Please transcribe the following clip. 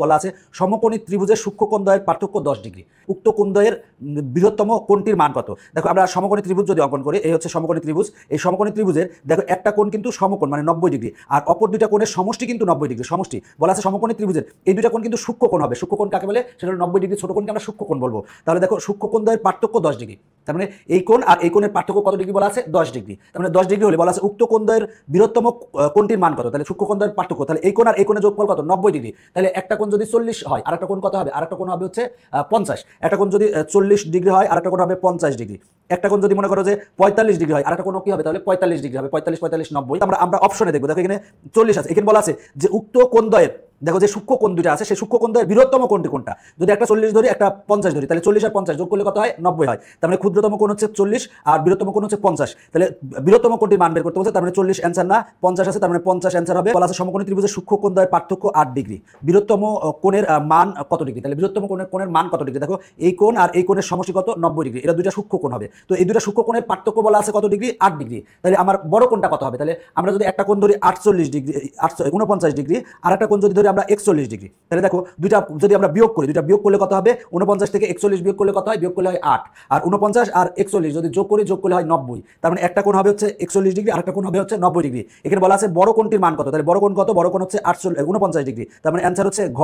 বলা আছে সমকোণী ত্রিভুজের সূক্ষ্ম কোণদ্বয়ের পার্থক্য 10 ডিগ্রি। উক্ত কোণদ্বয়ের বৃহত্তম কোণটির মান কত? দেখো আমরা সমকোণী ত্রিভুজ যদি অঙ্কন করি, এই হচ্ছে সমকোণী ত্রিভুজ। এই সমকোণী ত্রিভুজের দেখো একটা কোণ কিন্তু সমকোণ মানে 90 ডিগ্রি, আর অপর দুইটা কোণের সমষ্টি কিন্তু 90 ডিগ্রি। সমষ্টি বলা আছে সমকোণী ত্রিভুজের এই দুইটা কোণ কিন্তু সূক্ষ্ম কোণ হবে। সূক্ষ্ম কোণ কাকে বলে? সেটা হলো 90 ডিগ্রি। ছোট কোণকে আমরা সূক্ষ্ম কোণ বলবো। তাহলে দেখো সূক্ষ্ম কোণদ্বয়ের পার্থক্য 10 ডিগ্রি। তার মানে এই কোণ আর এই কোণের পার্থক্য কত ডিগ্রি বলা আছে? 10 ডিগ্রি। তার মানে 10 ডিগ্রি হলে বলা আছে উক্ত কোণদ্বয়ের বৃহত্তম কোণটির মান কত? তাহলে সূক্ষ্ম কোণদ্বয়ের পার্থক্য, তাহলে এই কোণ আর এই কোণের যোগফল কত? 90 ডিগ্রি। তাহলে একটা কোণ যদি 40 হয় আর একটা কোণ কত হবে? আর একটা কোণ হবে হচ্ছে 50। একটা কোণ যদি 40 ডিগ্রি হয় আর একটা কোণ হবে 50 ডিগ্রি। একটা কোণ যদি মনে করো যে 45 ডিগ্রি হয় আর একটা কোণ কি হবে? তাহলে 45 ডিগ্রি হবে। 45 45 90। আমরা অপশনে দেখবো। দেখো এখানে 40 আছে। এখানে বলা আছে যে উক্ত কোণদ্বয়ের দেখো যে সূক্ষ্ম কোণ দুটো আছে সেই সূক্ষ্ম কোণদ্বয়ের বৃহত্তম কোণটি কোনটা? যদি একটা 40 ধরি একটা 50 ধরি, তাহলে 40 আর 50 যোগ করলে কত হয়? 90 হয়। তার মানে ক্ষুদ্রতম কোণ হচ্ছে 40 আর বৃহত্তম কোণ হচ্ছে 50। তাহলে বৃহত্তম কোণটির মান বের করতে বলছে। তার মানে 40 অ্যান্সার না, 50 আছে, তার মানে 50 অ্যান্সার হবে। বলা আছে সমকোণী ত্রিভুজের সূক্ষ্ম কোণদ্বয়ের পার্থক্য 8 ডিগ্রি। বৃহত্তম কোণের মান কত ডিগ্রি? তাহলে বৃহত্তম কোণের মান কত ডিগ্রি? দেখো এই কোণ আর এই কোণের সমষ্টি কত? 90 ডিগ্রি। এটা দুইটা সূক্ষ্ম কোণ হবে। তো এই দুইটা সূক্ষ্ম কোণের পার্থক্য বলা আছে কত ডিগ্রি? 8 ডিগ্রি। তাহলে আমার বড় কোণটা কত হবে? তাহলে আমরা যদি একটা কোণ ধরি 48 ডিগ্রি, 49 ডিগ্রি, আর একটা কোণ যদি ধরি আমরা 41 ডিগ্রি, তাহলে দেখো দুইটা যদি আমরা বিয়োগ করি, দুইটা বিয়োগ করলে কত হবে? 49 থেকে 41 বিয়োগ করলে কত হয়? বিয়োগ করলে হয় 8। আর 49 আর 41 যদি যোগ করি, যোগ করলে হয় 90। তার মানে একটা কোণ হবে হচ্ছে 41 ডিগ্রি আর একটা কোণ হবে হচ্ছে 90 ডিগ্রি। এখানে বলা আছে বড় কোণটির মান কত? তাহলে বড় কোণ কত? বড় কোণ হচ্ছে 49 ডিগ্রি। তার মানে অ্যান্সার হচ্ছে ঘ।